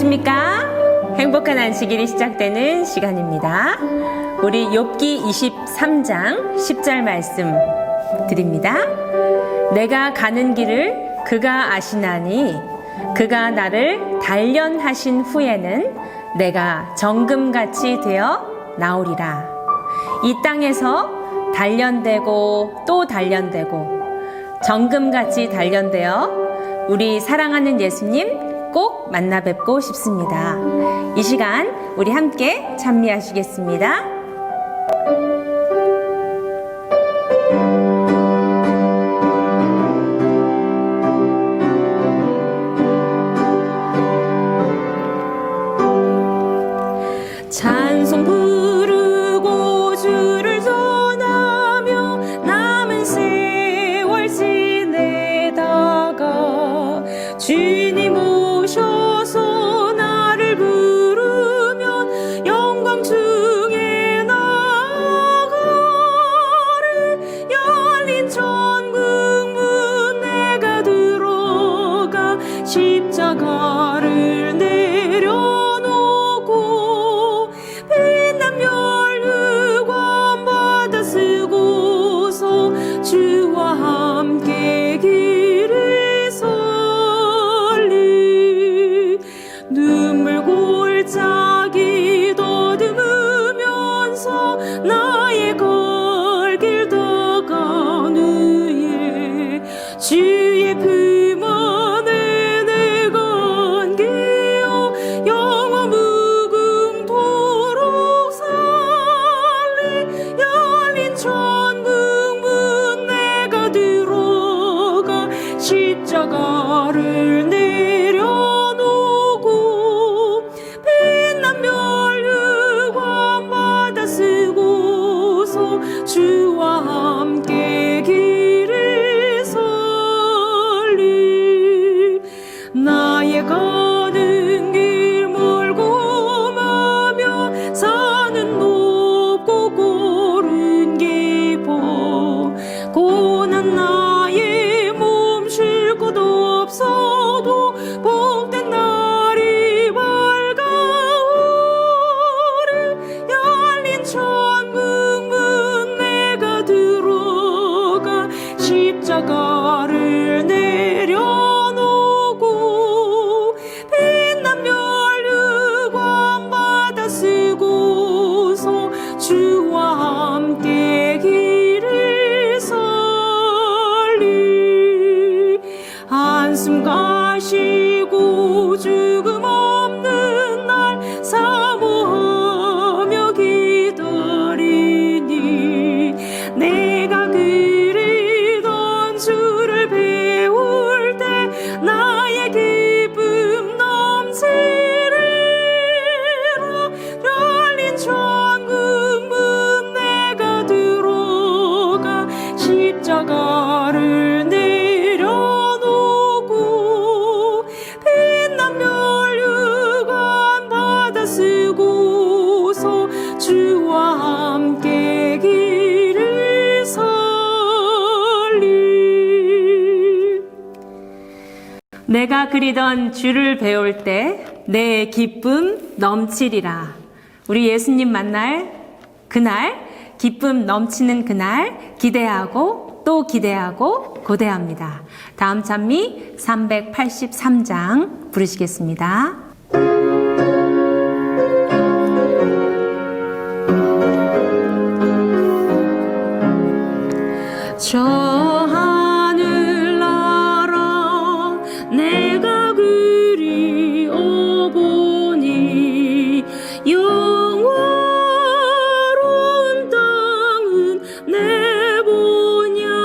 안녕하십니까? 행복한 안식일이 시작되는 시간입니다. 우리 욥기 23장 10절 말씀 드립니다. 내가 가는 길을 그가 아시나니 그가 나를 단련하신 후에는 내가 정금같이 되어 나오리라. 이 땅에서 단련되고 또 단련되고 정금같이 단련되어 우리 사랑하는 예수님 꼭 만나 뵙고 싶습니다. 이 시간 우리 함께 찬미하시겠습니다. 찬송 부르고 주를 전하며 남은 세월 지내다가 주님 오셔서 나를 부르면 영광 중에 나가를 열린 천국 문 내가 들어가 십자가를 내려놓고 빛난 멸류관 받아 쓰고서 주와 함께 길을 설리 눈물 골짜기 더듬으면서 나의 갈 길 다가는 후에 주의 품 안에 내가 안기어 영원 무궁토록 살리 열린 천국 문 내가 들어가 십자가를 내려놓고 빛난 멸류관 받아 쓰고서 주와 함께 길을 설리 나의 가는 길 멀고 마며 산은 높고 골은 깊어 고난 나의 몸 쉴 곳 없어도 복된 날이 밝아오리 열린 천국 문 내가 들어가 십자가를 내려놓고 빛난 멸류관 받아 쓰고서 주와 함께 길을 설리 한숨 가시고 죽음 없는 날 사모하며 기다리니 내가 그리던 주를 배울 때 나의 기쁨 넘치리라. 열린 천국 문 내가 들어가 십자가를 내려놓고 빛난 멸류관 받아 쓰고서 주와 함께 길을 설리 내가 그리던 주를 배울 때 내 기쁨 넘치리라. 우리 예수님 만날 그날, 기쁨 넘치는 그날 기대하고 또 기대하고 고대합니다. 다음 찬미 383장 부르시겠습니다. 저 하늘나라 내가 그리워 보니 영화로운 땅은 내 본향일세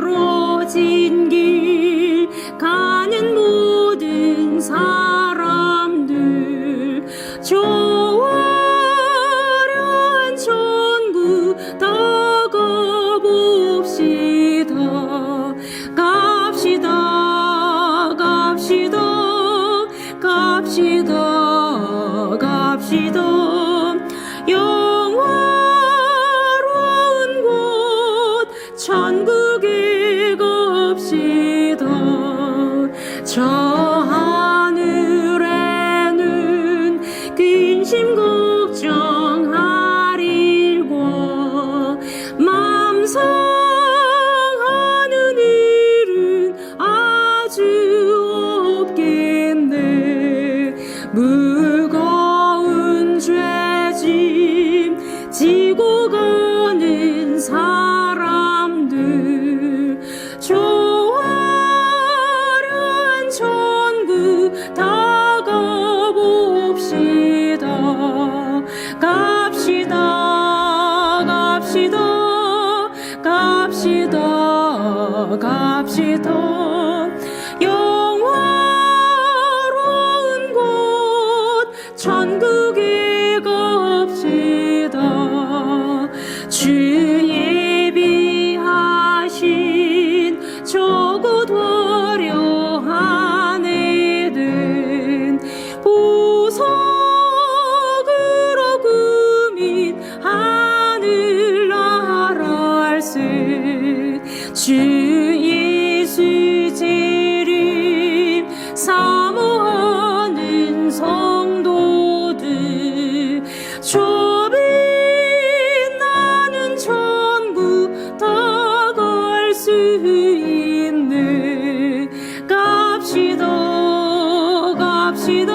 어그러진 길 가는 모든 사람들 좋아련 천국 다 가봅시다. 갑시다 갑시다 갑시다 갑시다. 영화로운 곳 천국에 갑시다. 근심 걱정하리고 맘 상하는 일은 아주 없겠네. 무거운 죄짐 지고 가는 사람들 저 화려한 천국 다 가봅시다. 갑시다 갑시다 갑시다 갑시다. 영화로운 곳 천국에 갑시다. 주 예비하신 저곳 화려한 에덴 보석으로 꾸민 하늘나라일세. 주 예수 재림 사모하는 성도들 저 빛나는 천국 다 갈 수 있네. 갑시다 갑시다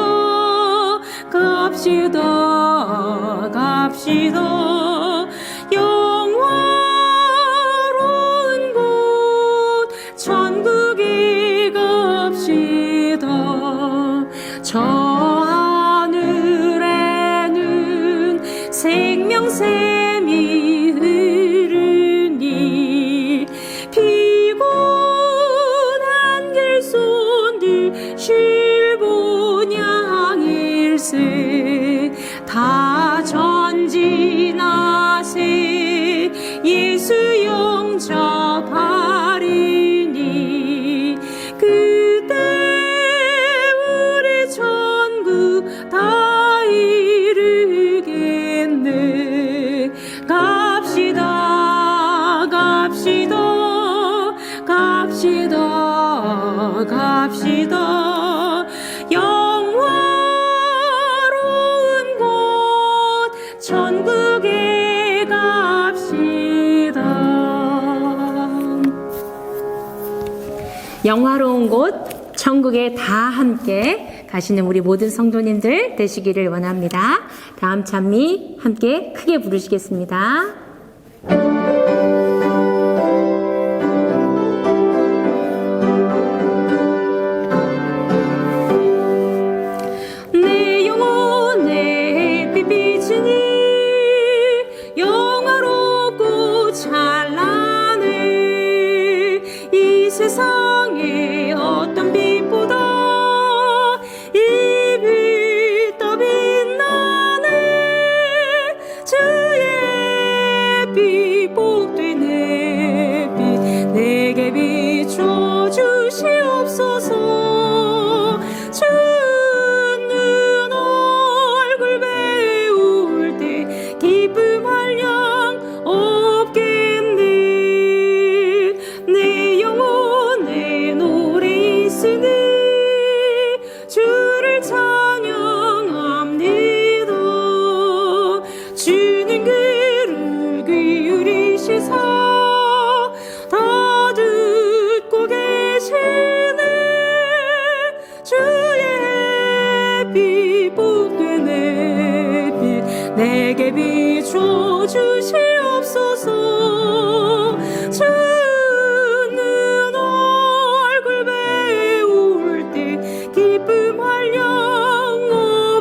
갑시다 갑시다. 영화로운 곳 천국에 갑시다. 저 하늘에는 생명샘이 흐르니 피곤한 길손들 쉴보냥일세. 다 전진하세 예수 영접하리니 그때 우리 천국 다 이르겠네. 갑시다 갑시다 갑시다 갑시다. 영화로운 곳 천국에 갑시다. 영화로운 곳 천국에 다 함께 가시는 우리 모든 성도님들 되시기를 원합니다. 다음 찬미 함께 크게 부르시겠습니다. 내 영혼에 빛비치니 영화롭고 찬란해. 이 세상에 어떤 빛보다 이 빛 더 빛나네. 주의 빛 복된 햇빛 내게 비춰 주시옵소서. 주는 얼굴 배울 때 기쁨 한량 없겠네. 내 영혼에 노래 있으니 주를 찬양합니다. 주는 귀를 기울이시사 다 듣고 계시네. 주의 햇빛 복된 햇빛 내게 비춰 주시옵소서. 주는 얼굴 배울 때 기쁨 한량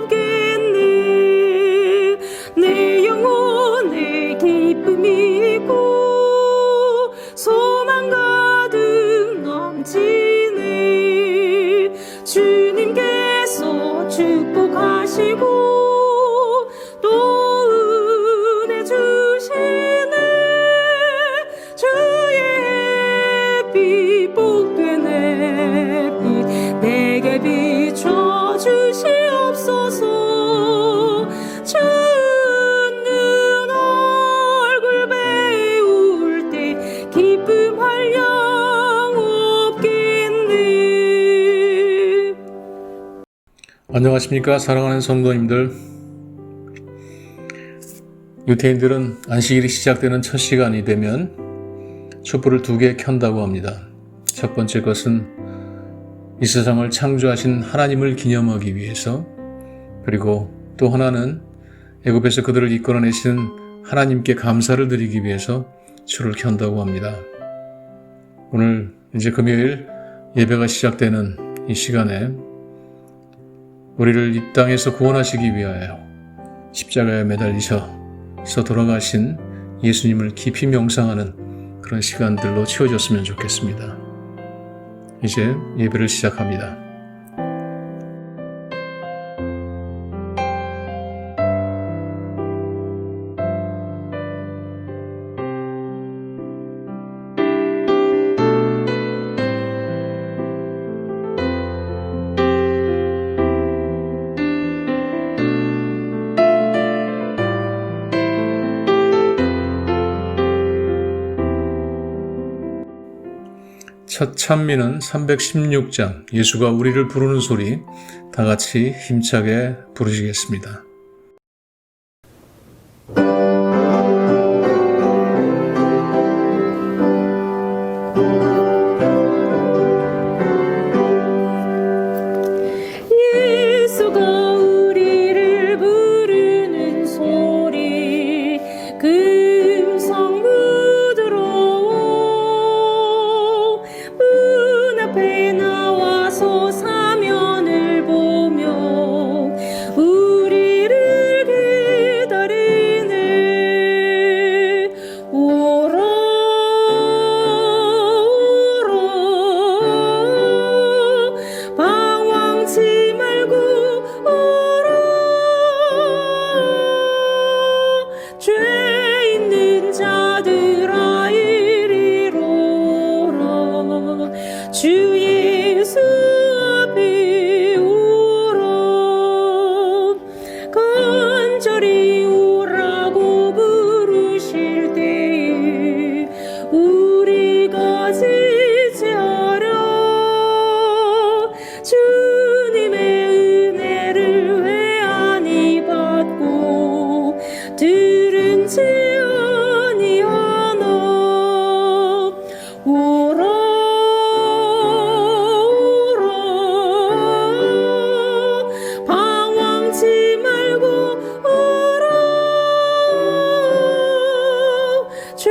없겠네. 내 영혼에 기쁨이 있고 소망 가득 넘치네. 주님께서 축복하시고 또 은혜 주시네. 주의 햇빛 복된 햇빛 내게 비춰 주시옵소서. 주는 얼굴 배울 때 기쁨 한량 없겠네. 안녕하십니까 사랑하는 성도님들. 유태인들은 안식일이 시작되는 첫 시간이 되면 촛불을 2개 켠다고 합니다. 첫 번째 것은 이 세상을 창조하신 하나님을 기념하기 위해서, 그리고 또 하나는 애굽에서 그들을 이끌어내신 하나님께 감사를 드리기 위해서 촛을 켠다고 합니다. 오늘 이제 금요일 예배가 시작되는 이 시간에 우리를 이 땅에서 구원하시기 위하여 십자가에 매달리셔서 돌아가신 예수님을 깊이 명상하는 그런 시간들로 채워졌으면 좋겠습니다. 이제 예배를 시작합니다. 첫 찬미는 316장 예수가 우리를 부르는 소리, 다 같이 힘차게 부르시겠습니다. 예수가 우리를 부르는 소리, 금성 부드러워 문 앞에 나와서 사면을 보며 우리를 기다리네. 오라 오라 방황치 말고 오라. 죄 있는 자들아 이리로 오라. 주 예수 앞에 오라. 간절히 오라고 부르실 때에 우리가 지체하려 주님의 은혜를 왜 아니 받고 들은지 아니하나. 오라 오라 방황치 말고 오라. 죄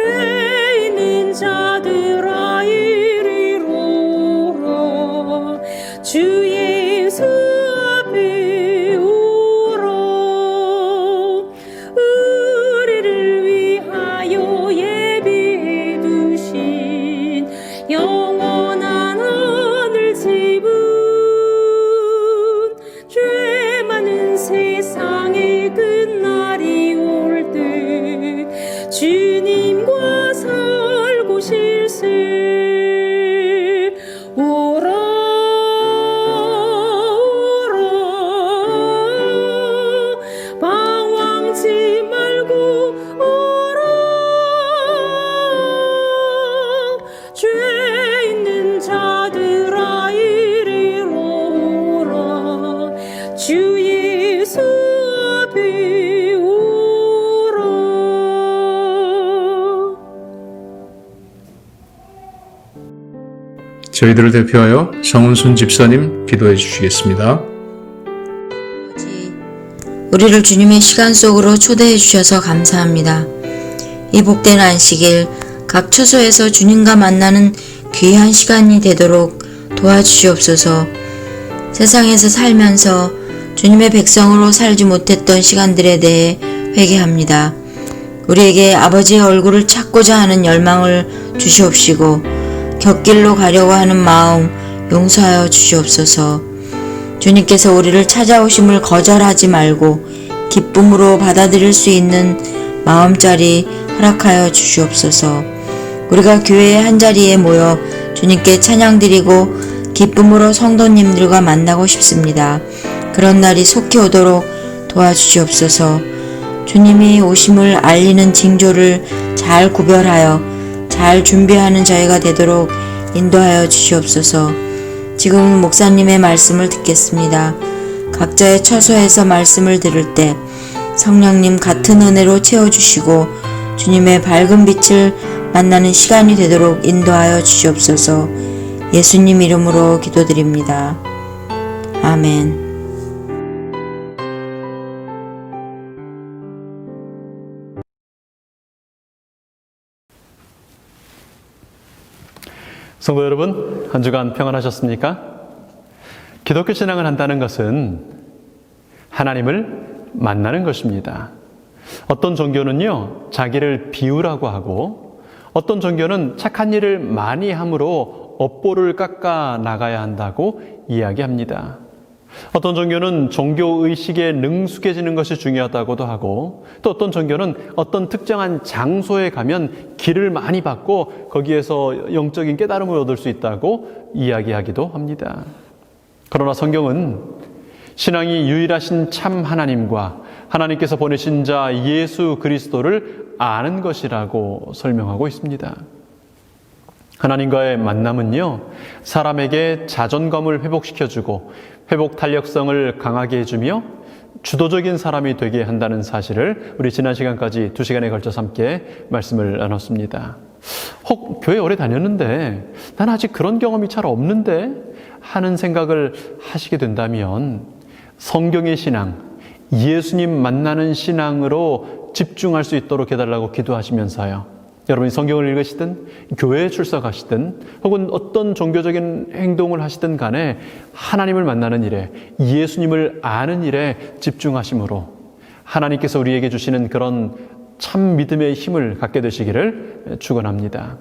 있는 자들아 이리로 오라. 주 예수 앞에 오라. 우리를 위하여 예비해 두신 영원한 하늘 집은 죄 많은 세상의 끝날이 올 때 주님과 살고 실세. 오라 오라 방황치 말고 오라. 죄 있는 자들아 이리로 오라. 주 예수 앞에 오라. 저희들을 대표하여 정은순 집사님 기도해 주시겠습니다. 우리를 주님의 시간 속으로 초대해 주셔서 감사합니다. 이 복된 안식일 각 처소에서 주님과 만나는 귀한 시간이 되도록 도와주시옵소서. 세상에서 살면서 주님의 백성으로 살지 못했던 시간들에 대해 회개합니다. 우리에게 아버지의 얼굴을 찾고자 하는 열망을 주시옵시고 곁길로 가려고 하는 마음 용서하여 주시옵소서. 주님께서 우리를 찾아오심을 거절하지 말고 기쁨으로 받아들일 수 있는 마음자리 허락하여 주시옵소서. 우리가 교회의 한자리에 모여 주님께 찬양드리고 기쁨으로 성도님들과 만나고 싶습니다. 그런 날이 속히 오도록 도와주시옵소서. 주님이 오심을 알리는 징조를 잘 구별하여 잘 준비하는 저희가 되도록 인도하여 주시옵소서. 지금은 목사님의 말씀을 듣겠습니다. 각자의 처소에서 말씀을 들을 때 성령님 같은 은혜로 채워주시고 주님의 밝은 빛을 만나는 시간이 되도록 인도하여 주시옵소서. 예수님 이름으로 기도드립니다. 아멘. 성도 여러분, 한 주간 평안하셨습니까? 기독교 신앙을 한다는 것은 하나님을 만나는 것입니다. 어떤 종교는요, 자기를 비우라고 하고, 어떤 종교는 착한 일을 많이 함으로 업보를 깎아 나가야 한다고 이야기합니다. 어떤 종교는 종교의식에 능숙해지는 것이 중요하다고도 하고, 또 어떤 종교는 어떤 특정한 장소에 가면 길을 많이 받고 거기에서 영적인 깨달음을 얻을 수 있다고 이야기하기도 합니다. 그러나 성경은 신앙이 유일하신 참 하나님과 하나님께서 보내신 자 예수 그리스도를 아는 것이라고 설명하고 있습니다. 하나님과의 만남은요, 사람에게 자존감을 회복시켜주고 회복 탄력성을 강하게 해주며 주도적인 사람이 되게 한다는 사실을 우리 지난 시간까지 2시간에 걸쳐서 함께 말씀을 나눴습니다. 혹 교회 오래 다녔는데 난 아직 그런 경험이 잘 없는데 하는 생각을 하시게 된다면 성경의 신앙, 예수님 만나는 신앙으로 집중할 수 있도록 해달라고 기도하시면서요, 여러분이 성경을 읽으시든 교회에 출석하시든 혹은 어떤 종교적인 행동을 하시든 간에 하나님을 만나는 일에, 예수님을 아는 일에 집중하심으로 하나님께서 우리에게 주시는 그런 참 믿음의 힘을 갖게 되시기를 축원합니다.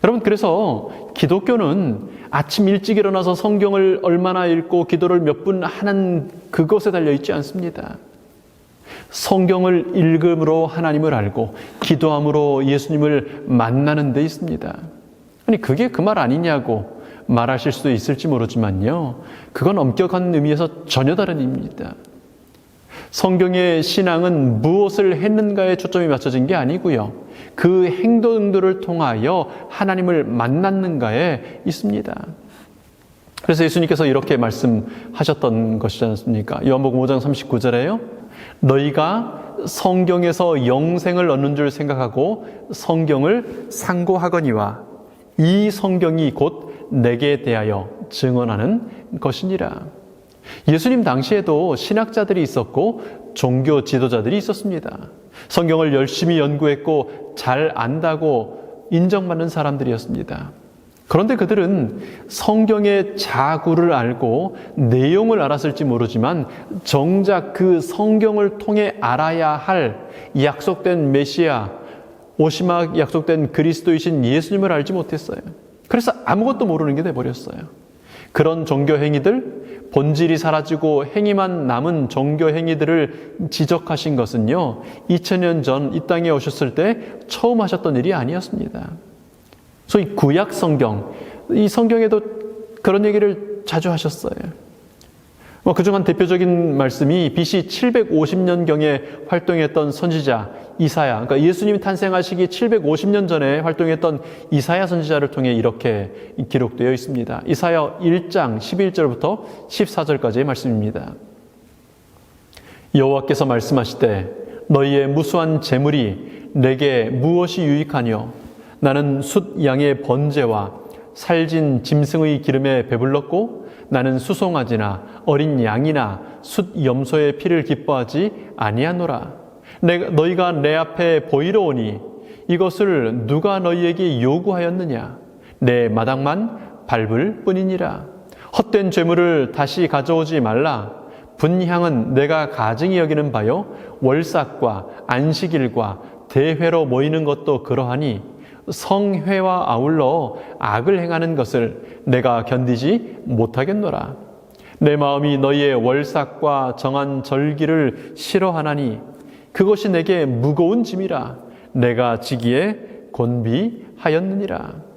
여러분, 그래서 기독교는 아침 일찍 일어나서 성경을 얼마나 읽고 기도를 몇 분 하는 그것에 달려 있지 않습니다. 성경을 읽음으로 하나님을 알고 기도함으로 예수님을 만나는 데 있습니다. 아니, 그게 그 말 아니냐고 말하실 수도 있을지 모르지만요, 그건 엄격한 의미에서 전혀 다른 의미입니다. 성경의 신앙은 무엇을 했는가에 초점이 맞춰진 게 아니고요, 그 행동들을 통하여 하나님을 만났는가에 있습니다. 그래서 예수님께서 이렇게 말씀하셨던 것이지 않습니까? 요한복음 5장 39절에요. 너희가 성경에서 영생을 얻는 줄 생각하고 성경을 상고하거니와 이 성경이 곧 내게 대하여 증언하는 것이니라. 예수님 당시에도 신학자들이 있었고 종교 지도자들이 있었습니다. 성경을 열심히 연구했고 잘 안다고 인정받는 사람들이었습니다. 그런데 그들은 성경의 자구를 알고 내용을 알았을지 모르지만 정작 그 성경을 통해 알아야 할 약속된 메시아, 오시막 약속된 그리스도이신 예수님을 알지 못했어요. 그래서 아무것도 모르는 게 돼버렸어요. 그런 종교 행위들, 본질이 사라지고 행위만 남은 종교 행위들을 지적하신 것은요, 2000년 전 이 땅에 오셨을 때 처음 하셨던 일이 아니었습니다. 소위 구약 성경, 이 성경에도 그런 얘기를 자주 하셨어요. 그중 한 대표적인 말씀이 BC 750년경에 활동했던 선지자 이사야, 그러니까 예수님이 탄생하시기 750년 전에 활동했던 이사야 선지자를 통해 이렇게 기록되어 있습니다. 이사야 1장 11절부터 14절까지의 말씀입니다. 여호와께서 말씀하시되 너희의 무수한 재물이 내게 무엇이 유익하뇨? 나는 숫 양의 번제와 살진 짐승의 기름에 배불렀고 나는 수송아지나 어린 양이나 숫 염소의 피를 기뻐하지 아니하노라. 너희가 내 앞에 보이러 오니 이것을 누가 너희에게 요구하였느냐? 내 마당만 밟을 뿐이니라. 헛된 죄물을 다시 가져오지 말라. 분향은 내가 가증히 여기는 바요 월삭과 안식일과 대회로 모이는 것도 그러하니 성회와 아울러 악을 행하는 것을 내가 견디지 못하겠노라. 내 마음이 너희의 월삭과 정한 절기를 싫어하나니 그것이 내게 무거운 짐이라. 내가 지기에 곤비하였느니라.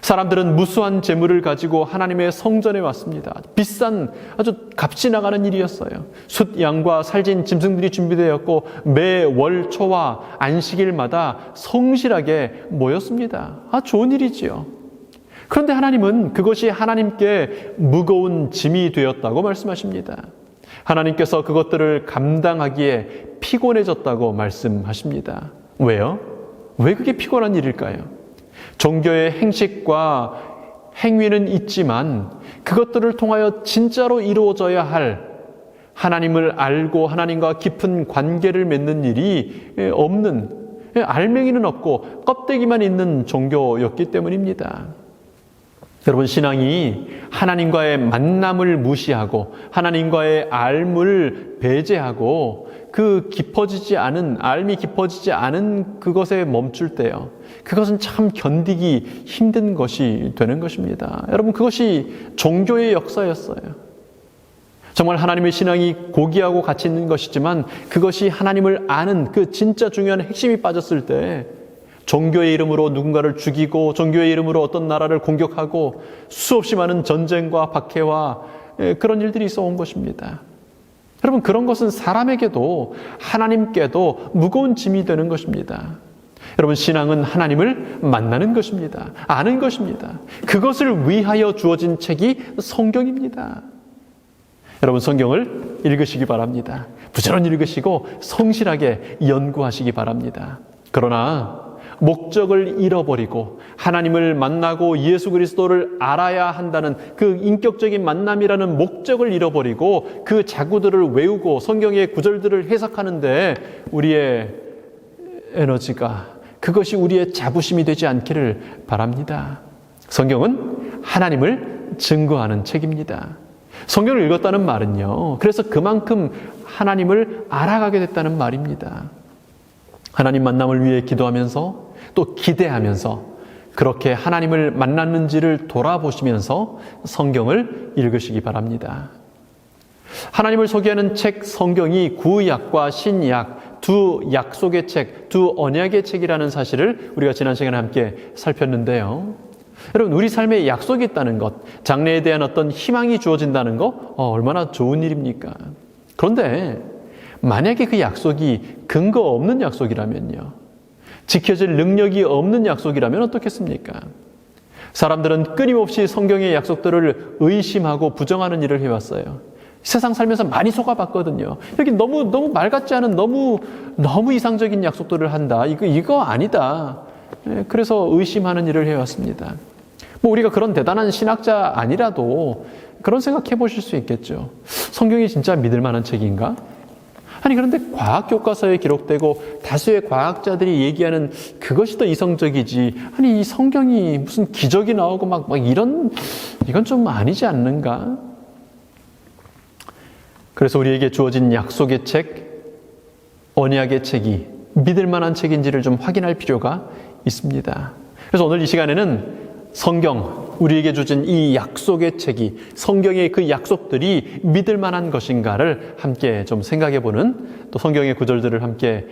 사람들은 무수한 재물을 가지고 하나님의 성전에 왔습니다. 비싼 아주 값이 나가는 일이었어요. 숫 양과 살진 짐승들이 준비되었고 매 월초와 안식일마다 성실하게 모였습니다. 좋은 일이지요. 그런데 하나님은 그것이 하나님께 무거운 짐이 되었다고 말씀하십니다. 하나님께서 그것들을 감당하기에 피곤해졌다고 말씀하십니다. 왜요? 왜 그게 피곤한 일일까요? 종교의 행식과 행위는 있지만 그것들을 통하여 진짜로 이루어져야 할 하나님을 알고 하나님과 깊은 관계를 맺는 일이 없는, 알맹이는 없고 껍데기만 있는 종교였기 때문입니다. 여러분, 신앙이 하나님과의 만남을 무시하고 하나님과의 알을 배제하고 그 깊어지지 않은, 알미 깊어지지 않은 그것에 멈출 때요, 그것은 참 견디기 힘든 것이 되는 것입니다. 여러분, 그것이 종교의 역사였어요. 정말 하나님의 신앙이 고귀하고 가치 있는 것이지만 그것이 하나님을 아는 그 진짜 중요한 핵심이 빠졌을 때 종교의 이름으로 누군가를 죽이고 종교의 이름으로 어떤 나라를 공격하고 수없이 많은 전쟁과 박해와 그런 일들이 있어 온 것입니다. 여러분, 그런 것은 사람에게도 하나님께도 무거운 짐이 되는 것입니다. 여러분, 신앙은 하나님을 만나는 것입니다. 아는 것입니다. 그것을 위하여 주어진 책이 성경입니다. 여러분, 성경을 읽으시기 바랍니다. 부지런히 읽으시고 성실하게 연구하시기 바랍니다. 그러나 목적을 잃어버리고 하나님을 만나고 예수 그리스도를 알아야 한다는 그 인격적인 만남이라는 목적을 잃어버리고 그 자구들을 외우고 성경의 구절들을 해석하는데 우리의 에너지가, 그것이 우리의 자부심이 되지 않기를 바랍니다. 성경은 하나님을 증거하는 책입니다. 성경을 읽었다는 말은요, 그래서 그만큼 하나님을 알아가게 됐다는 말입니다. 하나님 만남을 위해 기도하면서 또 기대하면서 그렇게 하나님을 만났는지를 돌아보시면서 성경을 읽으시기 바랍니다. 하나님을 소개하는 책 성경이 구약과 신약 두 약속의 책, 두 언약의 책이라는 사실을 우리가 지난 시간에 함께 살폈는데요. 여러분, 우리 삶에 약속이 있다는 것, 장래에 대한 어떤 희망이 주어진다는 거, 얼마나 좋은 일입니까? 그런데 만약에 그 약속이 근거 없는 약속이라면요, 지켜질 능력이 없는 약속이라면 어떻겠습니까? 사람들은 끊임없이 성경의 약속들을 의심하고 부정하는 일을 해왔어요. 세상 살면서 많이 속아봤거든요. 여기 너무 말 같지 않은 너무 이상적인 약속들을 한다. 이거 아니다. 그래서 의심하는 일을 해왔습니다. 우리가 그런 대단한 신학자 아니라도 그런 생각해 보실 수 있겠죠. 성경이 진짜 믿을 만한 책인가? 아니, 그런데 과학 교과서에 기록되고 다수의 과학자들이 얘기하는 그것이 더 이성적이지. 아니, 이 성경이 무슨 기적이 나오고 막 이건 좀 아니지 않는가? 그래서 우리에게 주어진 약속의 책, 언약의 책이 믿을 만한 책인지를 좀 확인할 필요가 있습니다. 그래서 오늘 이 시간에는 성경, 우리에게 주어진 이 약속의 책이, 성경의 그 약속들이 믿을 만한 것인가를 함께 좀 생각해보는, 또 성경의 구절들을 함께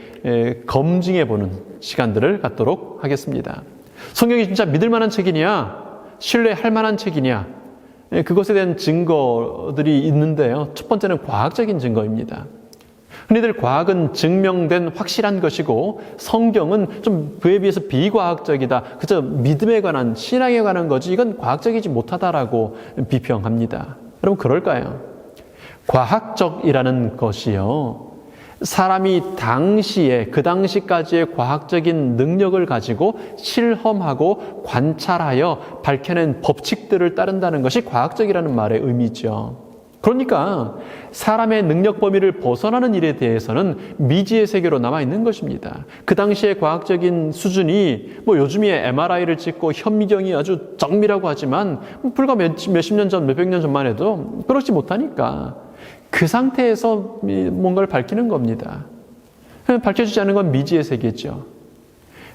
검증해보는 시간들을 갖도록 하겠습니다. 성경이 진짜 믿을 만한 책이냐, 신뢰할 만한 책이냐, 그것에 대한 증거들이 있는데요. 첫 번째는 과학적인 증거입니다. 흔히들 과학은 증명된 확실한 것이고 성경은 좀 그에 비해서 비과학적이다. 그저 믿음에 관한, 신앙에 관한 거지 이건 과학적이지 못하다라고 비평합니다. 여러분, 그럴까요? 과학적이라는 것이요, 사람이 그 당시까지의 과학적인 능력을 가지고 실험하고 관찰하여 밝혀낸 법칙들을 따른다는 것이 과학적이라는 말의 의미죠. 그러니까 사람의 능력 범위를 벗어나는 일에 대해서는 미지의 세계로 남아있는 것입니다. 그 당시의 과학적인 수준이 요즘에 MRI를 찍고 현미경이 아주 정밀하고 하지만 불과 몇십 년 전, 몇백 년 전만 해도 그렇지 못하니까 그 상태에서 뭔가를 밝히는 겁니다. 밝혀지지 않은 건 미지의 세계죠.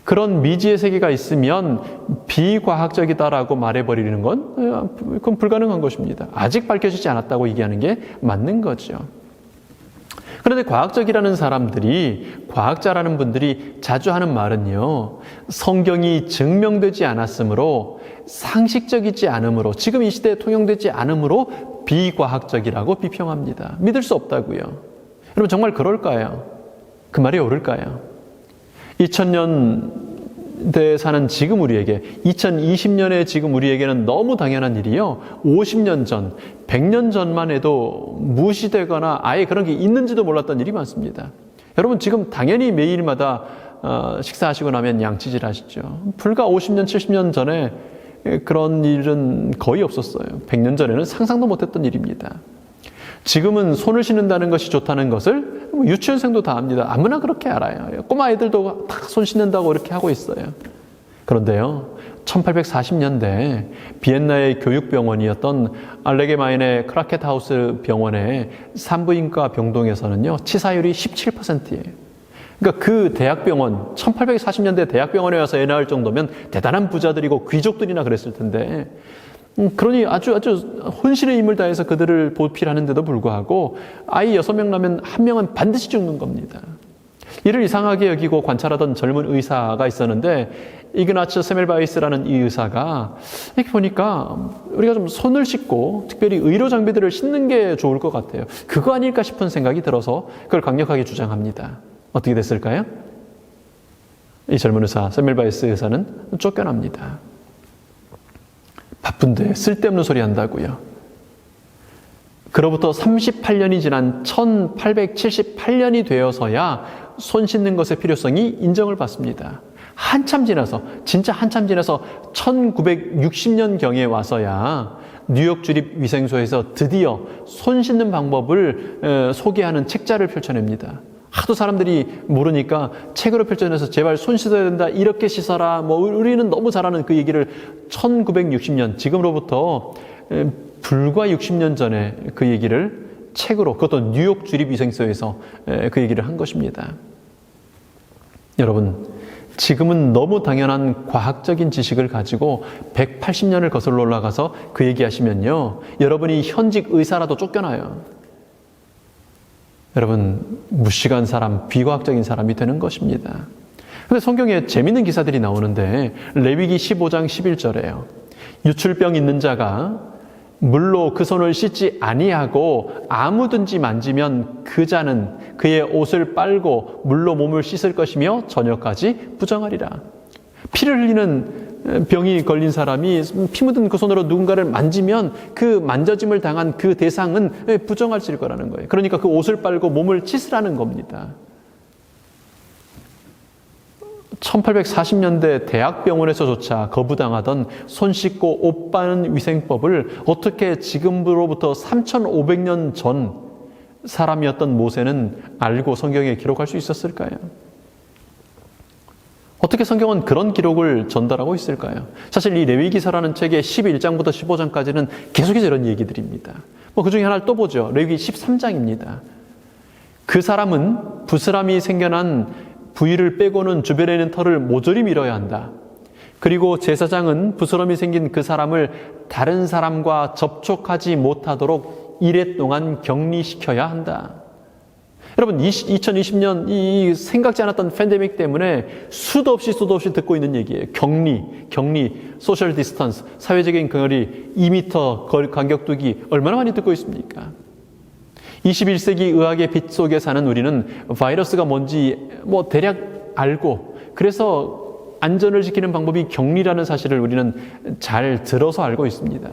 그런 미지의 세계가 있으면 비과학적이다라고 말해버리는 건 그건 불가능한 것입니다. 아직 밝혀지지 않았다고 얘기하는 게 맞는 거죠. 그런데 과학적이라는 사람들이, 과학자라는 분들이 자주 하는 말은요, 성경이 증명되지 않았으므로, 상식적이지 않으므로, 지금 이 시대에 통용되지 않으므로 비과학적이라고 비평합니다. 믿을 수 없다고요. 여러분, 정말 그럴까요? 그 말이 옳을까요? 2000년대에 사는 지금 우리에게, 2020년에 지금 우리에게는 너무 당연한 일이요, 50년 전, 100년 전만 해도 무시되거나 아예 그런 게 있는지도 몰랐던 일이 많습니다. 여러분 지금 당연히 매일마다 식사하시고 나면 양치질 하시죠. 불과 50년, 70년 전에 그런 일은 거의 없었어요. 100년 전에는 상상도 못했던 일입니다. 지금은 손을 씻는다는 것이 좋다는 것을 유치원생도 다 압니다. 아무나 그렇게 알아요. 꼬마 아이들도 다 손 씻는다고 이렇게 하고 있어요. 그런데요, 1840년대 비엔나의 교육병원이었던 알레게마인의 크라켓하우스 병원의 산부인과 병동에서는요, 치사율이 17%예요. 그러니까 그 대학병원, 1840년대 대학병원에 와서 애 낳을 정도면 대단한 부자들이고 귀족들이나 그랬을 텐데, 그러니 아주 혼신의 힘을 다해서 그들을 보필하는데도 불구하고 아이 6명 나면 1명은 반드시 죽는 겁니다. 이를 이상하게 여기고 관찰하던 젊은 의사가 있었는데, 이그나츠 세멜바이스라는 이 의사가 이렇게 보니까 우리가 좀 손을 씻고 특별히 의료 장비들을 씻는 게 좋을 것 같아요. 그거 아닐까 싶은 생각이 들어서 그걸 강력하게 주장합니다. 어떻게 됐을까요? 이 젊은 의사, 세멜바이스 의사는 쫓겨납니다. 바쁜데 쓸데없는 소리 한다고요. 그로부터 38년이 지난 1878년이 되어서야 손 씻는 것의 필요성이 인정을 받습니다. 한참 지나서, 진짜 한참 지나서 1960년경에 와서야 뉴욕 주립위생소에서 드디어 손 씻는 방법을 소개하는 책자를 펼쳐냅니다. 하도 사람들이 모르니까 책으로 펼쳐내서 제발 손 씻어야 된다, 이렇게 씻어라, 우리는 너무 잘하는 그 얘기를 1960년, 지금으로부터 불과 60년 전에 그 얘기를 책으로, 그것도 뉴욕 주립위생소에서 그 얘기를 한 것입니다. 여러분, 지금은 너무 당연한 과학적인 지식을 가지고 180년을 거슬러 올라가서 그 얘기하시면요, 여러분이 현직 의사라도 쫓겨나요. 여러분, 무식한 사람, 비과학적인 사람이 되는 것입니다. 근데 성경에 재밌는 기사들이 나오는데, 레위기 15장 11절에요. 유출병 있는 자가 물로 그 손을 씻지 아니하고 아무든지 만지면 그 자는 그의 옷을 빨고 물로 몸을 씻을 것이며 저녁까지 부정하리라. 피를 흘리는 병이 걸린 사람이 피 묻은 그 손으로 누군가를 만지면 그 만져짐을 당한 그 대상은 부정할 거라는 거예요. 그러니까 그 옷을 빨고 몸을 씻으라는 겁니다. 1840년대 대학병원에서조차 거부당하던 손 씻고 옷 빠는 위생법을 어떻게 지금으로부터 3500년 전 사람이었던 모세는 알고 성경에 기록할 수 있었을까요? 어떻게 성경은 그런 기록을 전달하고 있을까요? 사실 이 레위기서라는 책의 11장부터 15장까지는 계속해서 이런 얘기들입니다. 그 중에 하나를 또 보죠. 레위기 13장입니다. 그 사람은 부스람이 생겨난 부위를 빼고는 주변에 있는 털을 모조리 밀어야 한다. 그리고 제사장은 부스럼이 생긴 그 사람을 다른 사람과 접촉하지 못하도록 이래 동안 격리시켜야 한다. 여러분, 2020년 이 생각지 않았던 팬데믹 때문에 수도 없이 듣고 있는 얘기예요. 격리, 소셜 디스턴스, 사회적인 거리, 2m 간격 두기, 얼마나 많이 듣고 있습니까? 21세기 의학의 빛 속에 사는 우리는 바이러스가 뭔지 대략 알고, 그래서 안전을 지키는 방법이 격리라는 사실을 우리는 잘 들어서 알고 있습니다.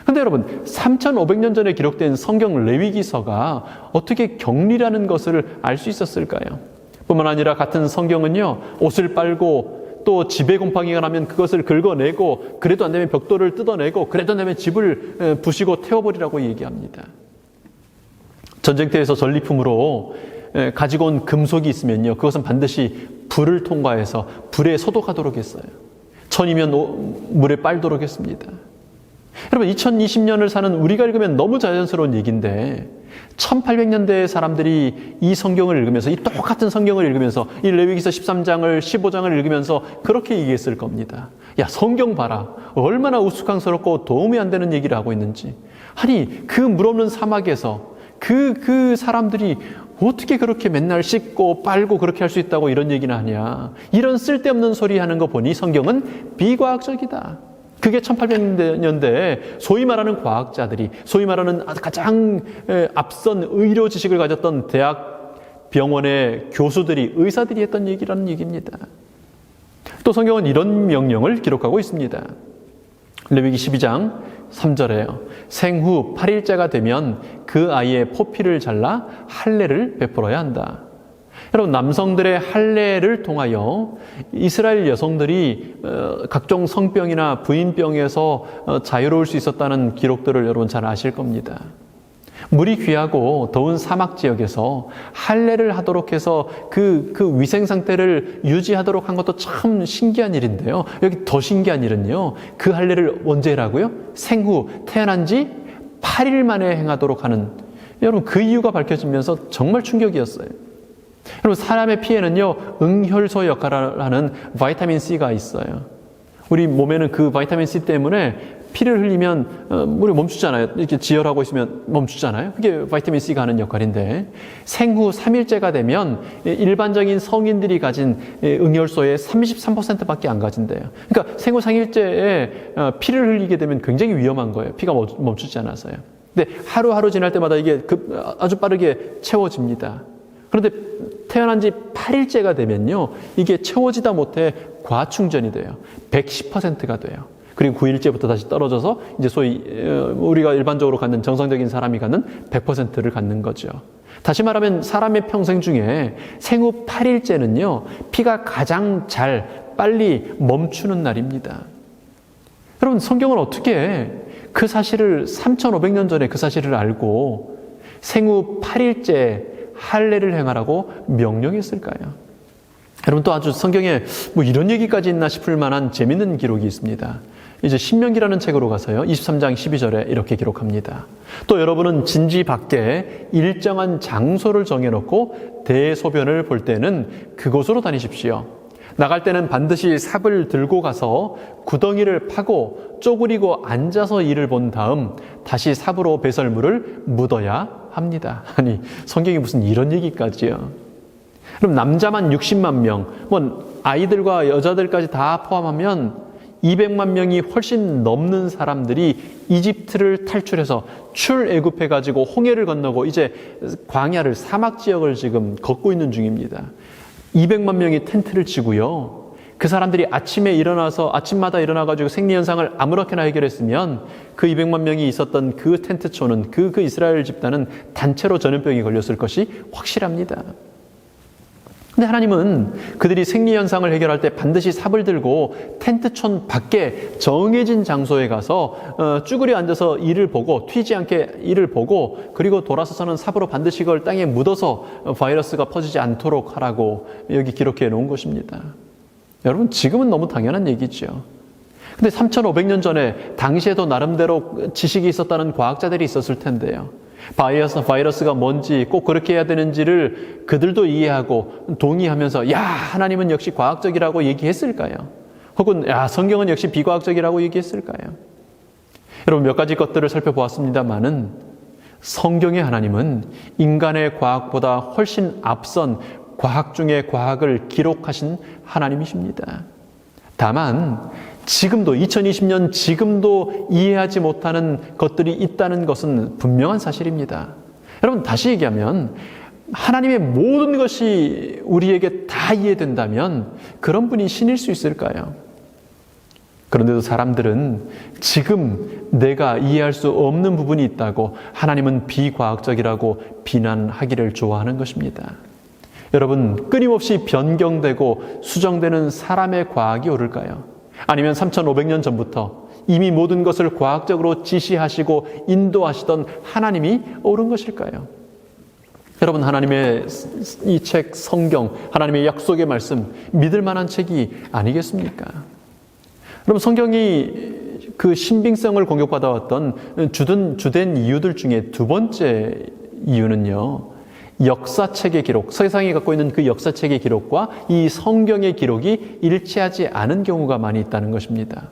근데 여러분, 3500년 전에 기록된 성경 레위기서가 어떻게 격리라는 것을 알 수 있었을까요? 뿐만 아니라 같은 성경은요, 옷을 빨고 또 집에 곰팡이가 나면 그것을 긁어내고, 그래도 안 되면 벽돌을 뜯어내고, 그래도 안 되면 집을 부시고 태워버리라고 얘기합니다. 전쟁터에서 전리품으로 가지고 온 금속이 있으면요, 그것은 반드시 불을 통과해서 불에 소독하도록 했어요. 천이면 물에 빨도록 했습니다. 여러분, 2020년을 사는 우리가 읽으면 너무 자연스러운 얘기인데 1800년대 사람들이 이 성경을 읽으면서, 이 똑같은 성경을 읽으면서, 이 레위기서 13장을 15장을 읽으면서 그렇게 얘기했을 겁니다. 야, 성경 봐라, 얼마나 우스꽝스럽고 도움이 안 되는 얘기를 하고 있는지. 아니, 그 물 없는 사막에서 그 사람들이 어떻게 그렇게 맨날 씻고 빨고 그렇게 할 수 있다고 이런 얘기나 하냐. 이런 쓸데없는 소리 하는 거 보니 성경은 비과학적이다. 그게 1800년대에 소위 말하는 과학자들이, 소위 말하는 가장 앞선 의료 지식을 가졌던 대학 병원의 교수들이, 의사들이 했던 얘기라는 얘기입니다. 또 성경은 이런 명령을 기록하고 있습니다. 레위기 12장 3절에요. 생후 8일째가 되면 그 아이의 포피를 잘라 할례를 베풀어야 한다. 여러분, 남성들의 할례를 통하여 이스라엘 여성들이 각종 성병이나 부인병에서 자유로울 수 있었다는 기록들을 여러분 잘 아실 겁니다. 물이 귀하고 더운 사막 지역에서 할례를 하도록 해서 그 위생 상태를 유지하도록 한 것도 참 신기한 일인데요. 여기 더 신기한 일은요. 그 할례를 언제 하라고요? 생후 태어난 지 8일 만에 행하도록 하는, 여러분 그 이유가 밝혀지면서 정말 충격이었어요. 여러분, 사람의 피에는요 응혈소 역할을 하는 바이타민 C가 있어요. 우리 몸에는 그 바이타민 C 때문에 피를 흘리면 물이 멈추잖아요. 이렇게 지혈하고 있으면 멈추잖아요. 그게 바이타민 C가 하는 역할인데, 생후 3일째가 되면 일반적인 성인들이 가진 응혈소의 33%밖에 안 가진대요. 그러니까 생후 3일째에 피를 흘리게 되면 굉장히 위험한 거예요. 피가 멈추지 않아서요. 근데 하루하루 지날 때마다 이게 아주 빠르게 채워집니다. 그런데 태어난 지 8일째가 되면요, 이게 채워지다 못해 과충전이 돼요. 110%가 돼요. 그리고 9일째부터 다시 떨어져서 이제 소위 우리가 일반적으로 갖는, 정상적인 사람이 갖는 100%를 갖는 거죠. 다시 말하면 사람의 평생 중에 생후 8일째는요, 피가 가장 빨리 멈추는 날입니다. 여러분, 성경은 어떻게 그 사실을 3,500년 전에 그 사실을 알고 생후 8일째 할례를 행하라고 명령했을까요? 여러분, 또 아주 성경에 뭐 이런 얘기까지 있나 싶을 만한 재밌는 기록이 있습니다. 이제 신명기라는 책으로 가서요, 23장 12절에 이렇게 기록합니다. 또 여러분은 진지 밖에 일정한 장소를 정해놓고 대소변을 볼 때는 그곳으로 다니십시오. 나갈 때는 반드시 삽을 들고 가서 구덩이를 파고 쪼그리고 앉아서 이를 본 다음 다시 삽으로 배설물을 묻어야 합니다. 아니, 성경이 무슨 이런 얘기까지요. 그럼 남자만 60만 명, 뭐 아이들과 여자들까지 다 포함하면 200만 명이 훨씬 넘는 사람들이 이집트를 탈출해서 출애굽해가지고 홍해를 건너고 이제 광야를, 사막 지역을 지금 걷고 있는 중입니다. 200만 명이 텐트를 치고요. 그 사람들이 아침마다 일어나가지고 생리현상을 아무렇게나 해결했으면 그 200만 명이 있었던 그 텐트촌은, 그 이스라엘 집단은 단체로 전염병이 걸렸을 것이 확실합니다. 근데 하나님은 그들이 생리현상을 해결할 때 반드시 삽을 들고 텐트촌 밖에 정해진 장소에 가서 쭈그려 앉아서 이를 보고, 튀지 않게 이를 보고, 그리고 돌아서서는 삽으로 반드시 그걸 땅에 묻어서 바이러스가 퍼지지 않도록 하라고 여기 기록해 놓은 것입니다. 여러분, 지금은 너무 당연한 얘기죠. 근데 3,500년 전에 당시에도 나름대로 지식이 있었다는 과학자들이 있었을 텐데요. 바이러스가 뭔지, 꼭 그렇게 해야 되는지를 그들도 이해하고 동의하면서 야, 하나님은 역시 과학적이라고 얘기했을까요? 혹은 야, 성경은 역시 비과학적이라고 얘기했을까요? 여러분, 몇 가지 것들을 살펴보았습니다만은 성경의 하나님은 인간의 과학보다 훨씬 앞선 과학 중의 과학을 기록하신 하나님이십니다. 다만 지금도 2020년 지금도 이해하지 못하는 것들이 있다는 것은 분명한 사실입니다. 여러분, 다시 얘기하면 하나님의 모든 것이 우리에게 다 이해된다면 그런 분이 신일 수 있을까요? 그런데도 사람들은 지금 내가 이해할 수 없는 부분이 있다고 하나님은 비과학적이라고 비난하기를 좋아하는 것입니다. 여러분, 끊임없이 변경되고 수정되는 사람의 과학이 옳을까요? 아니면 3,500년 전부터 이미 모든 것을 과학적으로 지시하시고 인도하시던 하나님이 옳은 것일까요? 여러분, 하나님의 이 책 성경, 하나님의 약속의 말씀, 믿을 만한 책이 아니겠습니까? 그럼 성경이 그 신빙성을 공격받아왔던 주된 이유들 중에 두 번째 이유는요, 역사책의 기록, 세상이 갖고 있는 그 역사책의 기록과 이 성경의 기록이 일치하지 않은 경우가 많이 있다는 것입니다.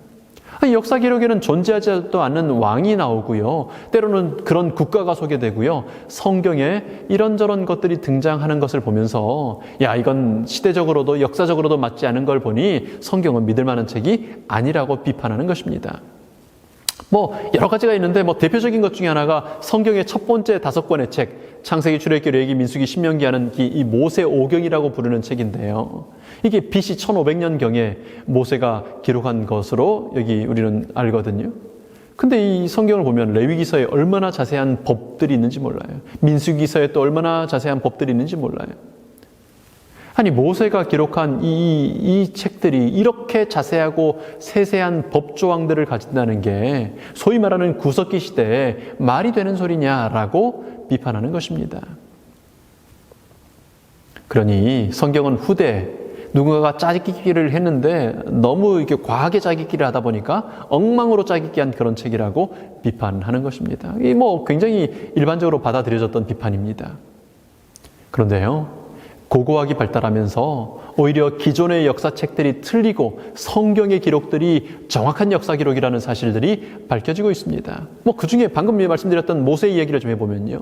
역사 기록에는 존재하지도 않는 왕이 나오고요. 때로는 그런 국가가 소개되고요. 성경에 이런저런 것들이 등장하는 것을 보면서 야, 이건 시대적으로도 역사적으로도 맞지 않은 걸 보니 성경은 믿을 만한 책이 아니라고 비판하는 것입니다. 여러 가지가 있는데 대표적인 것 중에 하나가 성경의 첫 번째 5권의 책, 창세기, 출애굽기, 레위기, 민수기, 신명기 하는 이 모세 오경이라고 부르는 책인데요. 이게 BC 1500년경에 모세가 기록한 것으로 여기 우리는 알거든요. 근데 이 성경을 보면 레위기서에 얼마나 자세한 법들이 있는지 몰라요. 민수기서에 또 얼마나 자세한 법들이 있는지 몰라요. 아니, 모세가 기록한 이 책들이 이렇게 자세하고 세세한 법조항들을 가진다는 게 소위 말하는 구석기 시대에 말이 되는 소리냐라고 비판하는 것입니다. 그러니 성경은 후대 누군가가 짜깁기를 했는데 너무 이렇게 과하게 짜깁기를 하다 보니까 엉망으로 짜깁기한 그런 책이라고 비판하는 것입니다. 이 굉장히 일반적으로 받아들여졌던 비판입니다. 그런데요, 고고학이 발달하면서 오히려 기존의 역사책들이 틀리고 성경의 기록들이 정확한 역사 기록이라는 사실들이 밝혀지고 있습니다. 그 중에 방금 말씀드렸던 모세 이야기를 좀 해보면요.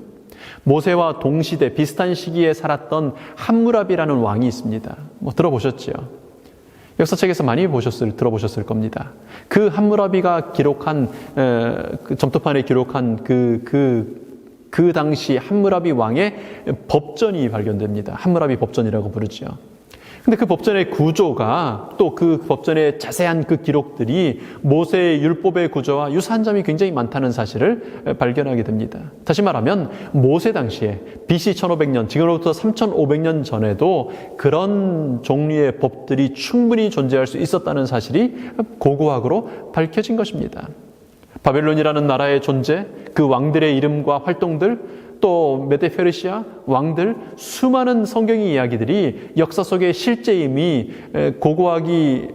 모세와 동시대 비슷한 시기에 살았던 함무라비라는 왕이 있습니다. 들어보셨죠? 역사책에서 많이 들어보셨을 겁니다. 그 함무라비가 기록한, 점토판에 기록한 그 당시 함무라비 왕의 법전이 발견됩니다. 함무라비 법전이라고 부르죠. 근데 그 법전의 구조가 또 그 법전의 자세한 그 기록들이 모세의 율법의 구조와 유사한 점이 굉장히 많다는 사실을 발견하게 됩니다. 다시 말하면 모세 당시에 BC 1500년, 지금으로부터 3500년 전에도 그런 종류의 법들이 충분히 존재할 수 있었다는 사실이 고고학으로 밝혀진 것입니다. 바벨론이라는 나라의 존재, 그 왕들의 이름과 활동들, 또 메데 페르시아 왕들, 수많은 성경의 이야기들이 역사 속의 실제임이 고고학이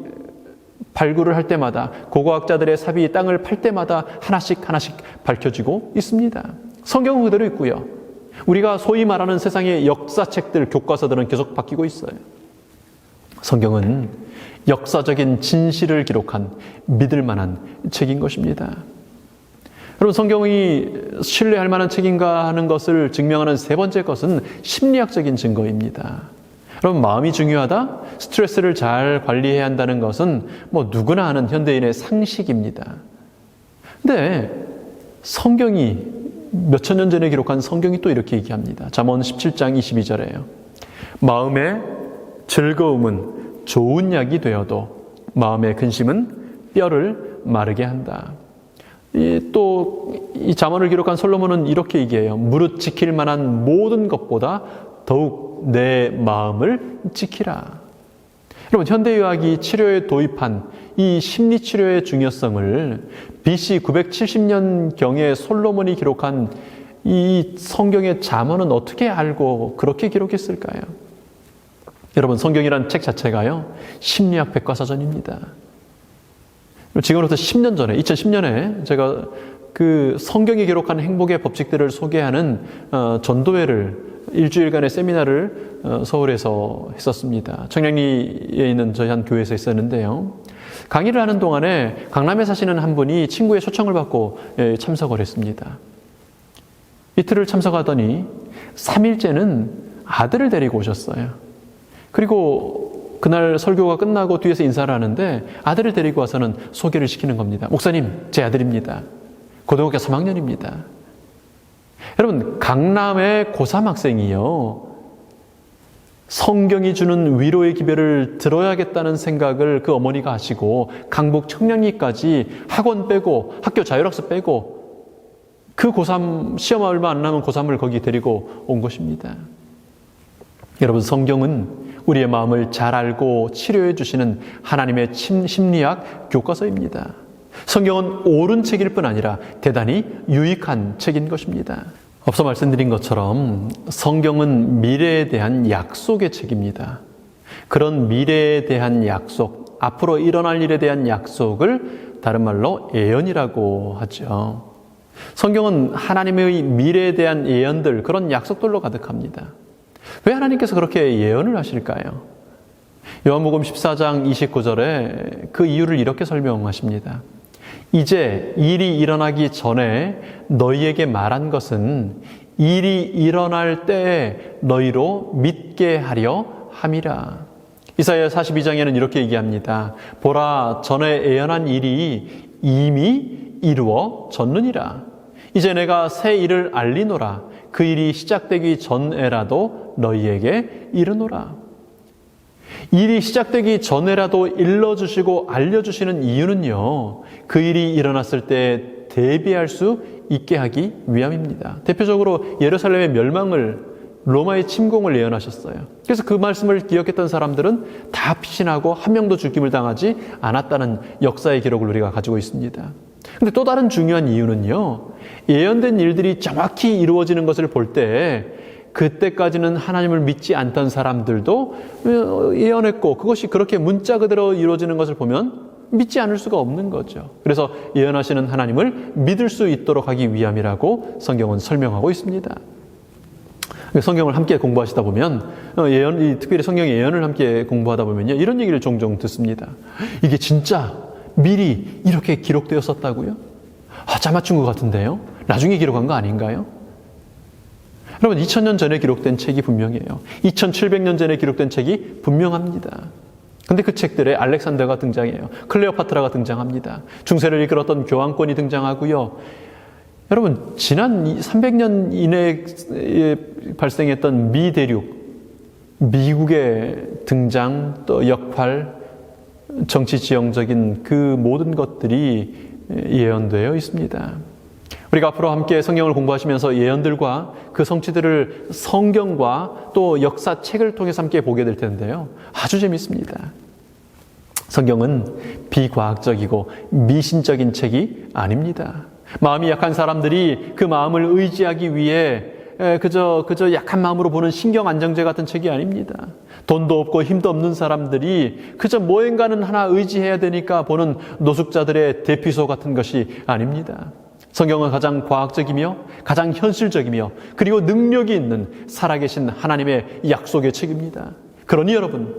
발굴을 할 때마다, 고고학자들의 삽이 땅을 팔 때마다 하나씩 밝혀지고 있습니다. 성경은 그대로 있고요. 우리가 소위 말하는 세상의 역사책들, 교과서들은 계속 바뀌고 있어요. 성경은 역사적인 진실을 기록한 믿을 만한 책인 것입니다. 여러분, 성경이 신뢰할 만한 책인가 하는 것을 증명하는 세 번째 것은 심리학적인 증거입니다. 여러분, 마음이 중요하다? 스트레스를 잘 관리해야 한다는 것은 누구나 아는 현대인의 상식입니다. 근데 성경이 몇천 년 전에 기록한 성경이 또 이렇게 얘기합니다. 잠언 17장 22절에요. 마음의 즐거움은 좋은 약이 되어도 마음의 근심은 뼈를 마르게 한다. 또 이 잠언을 기록한 솔로몬은 이렇게 얘기해요. 무릇 지킬 만한 모든 것보다 더욱 내 마음을 지키라. 여러분, 현대의학이 치료에 도입한 이 심리치료의 중요성을 BC 970년경에 솔로몬이 기록한 이 성경의 잠언은 어떻게 알고 그렇게 기록했을까요? 여러분, 성경이란 책 자체가요, 심리학 백과사전입니다. 지금으로부터 10년 전에, 2010년에 제가 그 성경이 기록한 행복의 법칙들을 소개하는 전도회를, 일주일간의 세미나를 서울에서 했었습니다. 청량리에 있는 저희 한 교회에서 했었는데요. 강의를 하는 동안에 강남에 사시는 한 분이 친구의 초청을 받고 참석을 했습니다. 이틀을 참석하더니 3일째는 아들을 데리고 오셨어요. 그리고 그날 설교가 끝나고 뒤에서 인사를 하는데 아들을 데리고 와서는 소개를 시키는 겁니다. 목사님, 제 아들입니다. 고등학교 3학년입니다. 여러분, 강남의 고3 학생이요, 성경이 주는 위로의 기별을 들어야겠다는 생각을 그 어머니가 하시고 강북 청량리까지 학원 빼고 학교 자율학습 빼고 그 고3 시험 얼마 안 남은 고3을 거기 데리고 온 것입니다. 여러분, 성경은 우리의 마음을 잘 알고 치료해 주시는 하나님의 심리학 교과서입니다. 성경은 옳은 책일 뿐 아니라 대단히 유익한 책인 것입니다. 앞서 말씀드린 것처럼 성경은 미래에 대한 약속의 책입니다. 그런 미래에 대한 약속, 앞으로 일어날 일에 대한 약속을 다른 말로 예언이라고 하죠. 성경은 하나님의 미래에 대한 예언들, 그런 약속들로 가득합니다. 왜 하나님께서 그렇게 예언을 하실까요? 요한복음 14장 29절에 그 이유를 이렇게 설명하십니다. 이제 일이 일어나기 전에 너희에게 말한 것은 일이 일어날 때에 너희로 믿게 하려 함이라. 이사야 42장에는 이렇게 얘기합니다. 보라, 전에 예언한 일이 이미 이루어졌느니라. 이제 내가 새 일을 알리노라. 그 일이 시작되기 전에라도 너희에게 이르노라. 일이 시작되기 전에라도 일러주시고 알려주시는 이유는요, 그 일이 일어났을 때 대비할 수 있게 하기 위함입니다. 대표적으로 예루살렘의 멸망을 로마의 침공을 예언하셨어요. 그래서 그 말씀을 기억했던 사람들은 다 피신하고 한 명도 죽임을 당하지 않았다는 역사의 기록을 우리가 가지고 있습니다. 근데 또 다른 중요한 이유는요, 예언된 일들이 정확히 이루어지는 것을 볼 때 그때까지는 하나님을 믿지 않던 사람들도 예언했고 그것이 그렇게 문자 그대로 이루어지는 것을 보면 믿지 않을 수가 없는 거죠. 그래서 예언하시는 하나님을 믿을 수 있도록 하기 위함이라고 성경은 설명하고 있습니다. 성경을 함께 공부하시다 보면 특별히 성경의 예언을 함께 공부하다 보면요, 이런 얘기를 종종 듣습니다. 이게 진짜 미리 이렇게 기록되었었다고요? 짜맞춘 것 같은데요? 나중에 기록한 거 아닌가요? 여러분, 2000년 전에 기록된 책이 분명해요. 2700년 전에 기록된 책이 분명합니다. 근데 그 책들에 알렉산더가 등장해요. 클레오파트라가 등장합니다. 중세를 이끌었던 교황권이 등장하고요. 여러분, 지난 300년 이내에 발생했던 미 대륙, 미국의 등장, 또 역할, 정치 지형적인 그 모든 것들이 예언되어 있습니다. 우리가 앞으로 함께 성경을 공부하시면서 예언들과 그 성취들을 성경과 또 역사책을 통해서 함께 보게 될 텐데요. 아주 재밌습니다. 성경은 비과학적이고 미신적인 책이 아닙니다. 마음이 약한 사람들이 그 마음을 의지하기 위해 그저 약한 마음으로 보는 신경 안정제 같은 책이 아닙니다. 돈도 없고 힘도 없는 사람들이 그저 뭐인가는 하나 의지해야 되니까 보는 노숙자들의 대피소 같은 것이 아닙니다. 성경은 가장 과학적이며 가장 현실적이며 그리고 능력이 있는 살아계신 하나님의 약속의 책입니다. 그러니 여러분,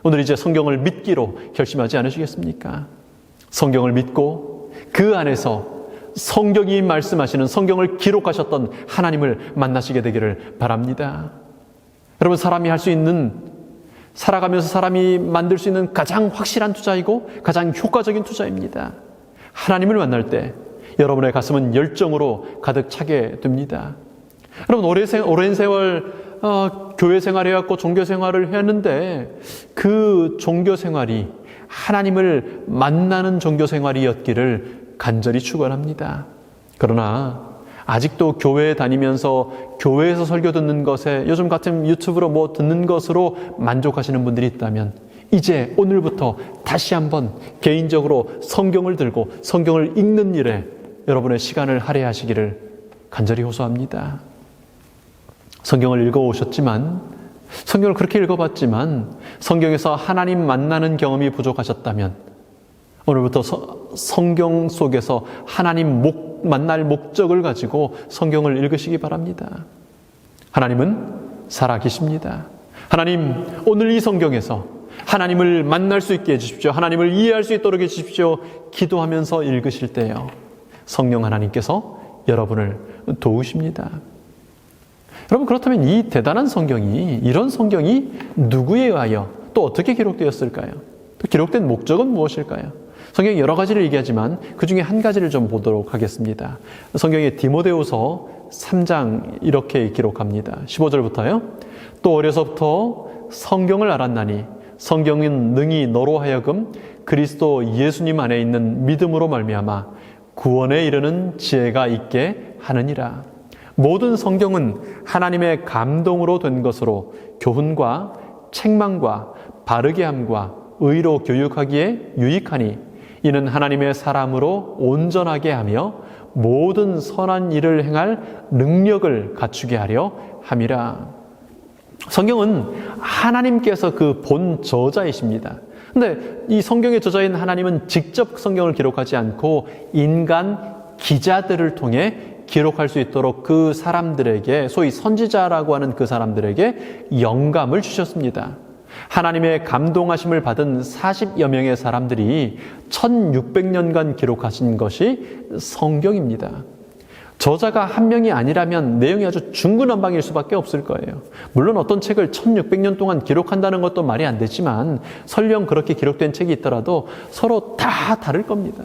오늘 이제 성경을 믿기로 결심하지 않으시겠습니까? 성경을 믿고 그 안에서 성경이 말씀하시는, 성경을 기록하셨던 하나님을 만나시게 되기를 바랍니다. 여러분, 사람이 할 수 있는, 살아가면서 사람이 만들 수 있는 가장 확실한 투자이고 가장 효과적인 투자입니다. 하나님을 만날 때 여러분의 가슴은 열정으로 가득 차게 됩니다. 여러분, 오랜 세월 교회 생활해왔고 종교 생활을 했는데 그 종교 생활이 하나님을 만나는 종교 생활이었기를 간절히 축원합니다. 그러나 아직도 교회에 다니면서 교회에서 설교 듣는 것에, 요즘 같은 유튜브로 뭐 듣는 것으로 만족하시는 분들이 있다면 이제 오늘부터 다시 한번 개인적으로 성경을 들고 성경을 읽는 일에 여러분의 시간을 할애하시기를 간절히 호소합니다. 성경을 읽어오셨지만, 성경을 그렇게 읽어봤지만 성경에서 하나님 만나는 경험이 부족하셨다면 오늘부터 성경 속에서 하나님 만날 목적을 가지고 성경을 읽으시기 바랍니다. 하나님은 살아계십니다. 하나님, 오늘 이 성경에서 하나님을 만날 수 있게 해주십시오. 하나님을 이해할 수 있도록 해주십시오. 기도하면서 읽으실 때요, 성령 하나님께서 여러분을 도우십니다. 여러분, 그렇다면 이 대단한 성경이, 이런 성경이 누구에 의하여 또 어떻게 기록되었을까요? 또 기록된 목적은 무엇일까요? 성경이 여러 가지를 얘기하지만 그 중에 한 가지를 좀 보도록 하겠습니다. 성경의 디모데후서 3장 이렇게 기록합니다. 15절부터요. 또 어려서부터 성경을 알았나니 성경은 능히 너로 하여금 그리스도 예수님 안에 있는 믿음으로 말미암아 구원에 이르는 지혜가 있게 하느니라. 모든 성경은 하나님의 감동으로 된 것으로 교훈과 책망과 바르게 함과 의로 교육하기에 유익하니 이는 하나님의 사람으로 온전하게 하며 모든 선한 일을 행할 능력을 갖추게 하려 함이라. 성경은 하나님께서 그 본 저자이십니다. 근데 이 성경의 저자인 하나님은 직접 성경을 기록하지 않고 인간 기자들을 통해 기록할 수 있도록 그 사람들에게, 소위 선지자라고 하는 그 사람들에게 영감을 주셨습니다. 하나님의 감동하심을 받은 40여 명의 사람들이 1600년간 기록하신 것이 성경입니다. 저자가 한 명이 아니라면 내용이 아주 중구난방일 수밖에 없을 거예요. 물론 어떤 책을 1600년 동안 기록한다는 것도 말이 안 되지만 설령 그렇게 기록된 책이 있더라도 서로 다 다를 겁니다.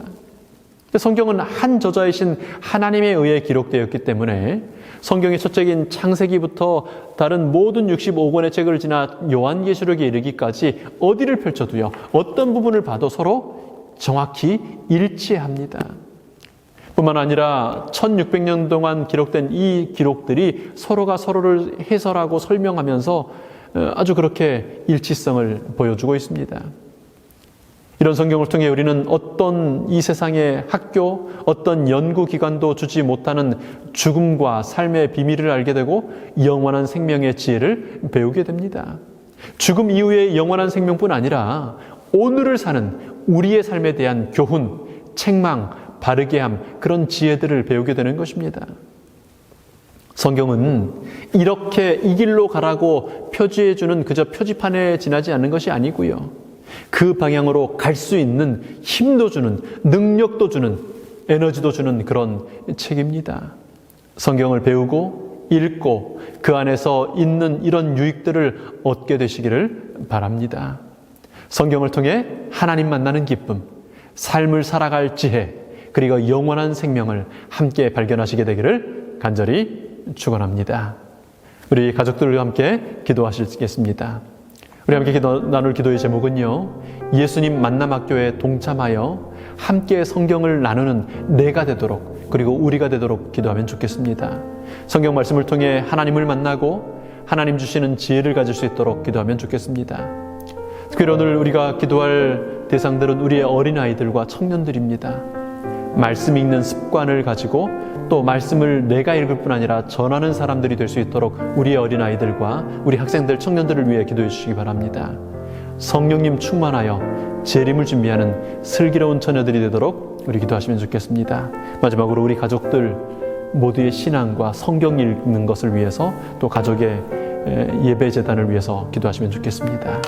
성경은 한 저자이신 하나님에 의해 기록되었기 때문에 성경의 첫 책인 창세기부터 다른 모든 65권의 책을 지나 요한계시록에 이르기까지 어디를 펼쳐도요, 어떤 부분을 봐도 서로 정확히 일치합니다. 뿐만 아니라 1600년 동안 기록된 이 기록들이 서로가 서로를 해설하고 설명하면서 아주 그렇게 일치성을 보여주고 있습니다. 이런 성경을 통해 우리는 어떤 이 세상의 학교, 어떤 연구기관도 주지 못하는 죽음과 삶의 비밀을 알게 되고 영원한 생명의 지혜를 배우게 됩니다. 죽음 이후의 영원한 생명뿐 아니라 오늘을 사는 우리의 삶에 대한 교훈, 책망, 바르게 함, 그런 지혜들을 배우게 되는 것입니다. 성경은 이렇게 이 길로 가라고 표지해주는 그저 표지판에 지나지 않는 것이 아니고요. 그 방향으로 갈 수 있는 힘도 주는, 능력도 주는, 에너지도 주는 그런 책입니다. 성경을 배우고 읽고 그 안에서 있는 이런 유익들을 얻게 되시기를 바랍니다. 성경을 통해 하나님 만나는 기쁨, 삶을 살아갈 지혜, 그리고 영원한 생명을 함께 발견하시게 되기를 간절히 축원합니다. 우리 가족들과 함께 기도하시겠습니다. 우리 함께 나눌 기도의 제목은요, 예수님 만남학교에 동참하여 함께 성경을 나누는 내가 되도록, 그리고 우리가 되도록 기도하면 좋겠습니다. 성경 말씀을 통해 하나님을 만나고 하나님 주시는 지혜를 가질 수 있도록 기도하면 좋겠습니다. 특별히 오늘 우리가 기도할 대상들은 우리의 어린아이들과 청년들입니다. 말씀 읽는 습관을 가지고 또 말씀을 내가 읽을 뿐 아니라 전하는 사람들이 될 수 있도록 우리의 어린아이들과 우리 학생들, 청년들을 위해 기도해 주시기 바랍니다. 성령님 충만하여 재림을 준비하는 슬기로운 처녀들이 되도록 우리 기도하시면 좋겠습니다. 마지막으로 우리 가족들 모두의 신앙과 성경 읽는 것을 위해서 또 가족의 예배 재단을 위해서 기도하시면 좋겠습니다.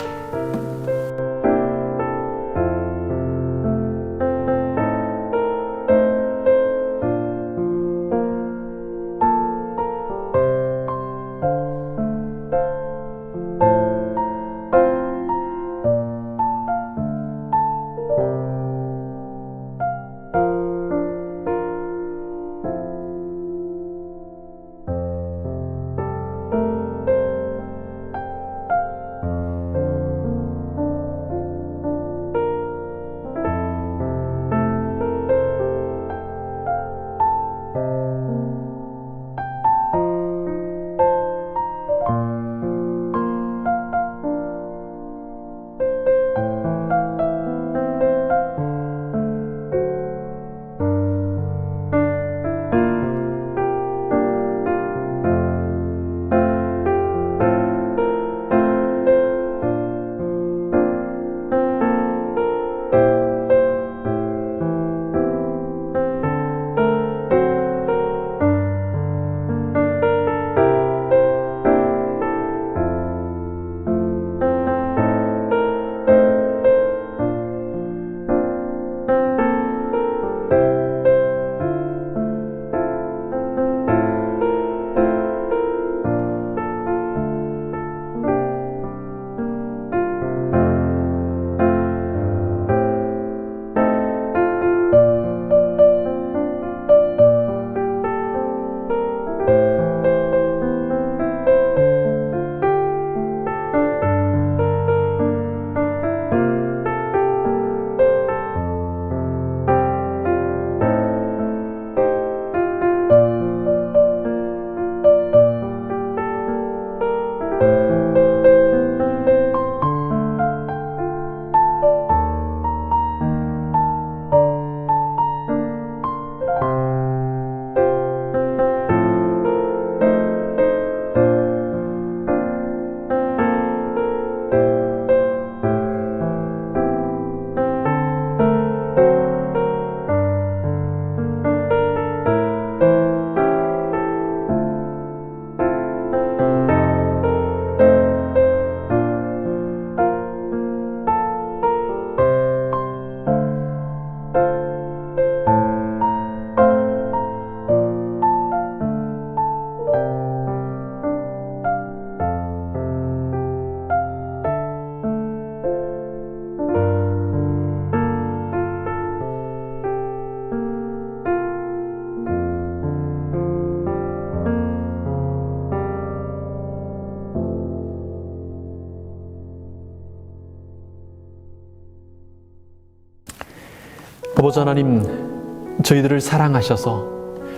아버지 하나님, 저희들을 사랑하셔서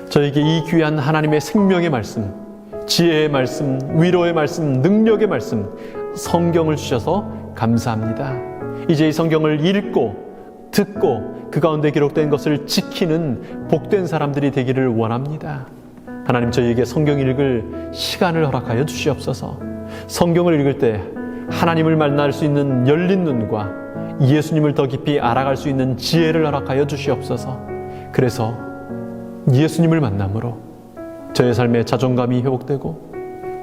저에게 이 귀한 하나님의 생명의 말씀, 지혜의 말씀, 위로의 말씀, 능력의 말씀, 성경을 주셔서 감사합니다. 이제 이 성경을 읽고 듣고 그 가운데 기록된 것을 지키는 복된 사람들이 되기를 원합니다. 하나님, 저희에게 성경 읽을 시간을 허락하여 주시옵소서. 성경을 읽을 때 하나님을 만날 수 있는 열린 눈과 예수님을 더 깊이 알아갈 수 있는 지혜를 허락하여 주시옵소서. 그래서 예수님을 만남으로 저의 삶의 자존감이 회복되고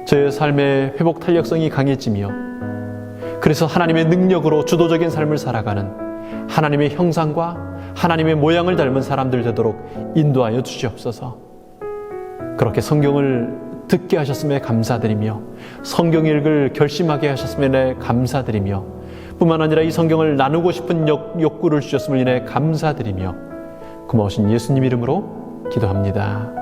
저의 삶의 회복 탄력성이 강해지며, 그래서 하나님의 능력으로 주도적인 삶을 살아가는 하나님의 형상과 하나님의 모양을 닮은 사람들 되도록 인도하여 주시옵소서. 그렇게 성경을 듣게 하셨음에 감사드리며 성경 읽을 결심하게 하셨음에 감사드리며, 뿐만 아니라 이 성경을 나누고 싶은 욕구를 주셨음을 인해 감사드리며, 고마우신 예수님 이름으로 기도합니다.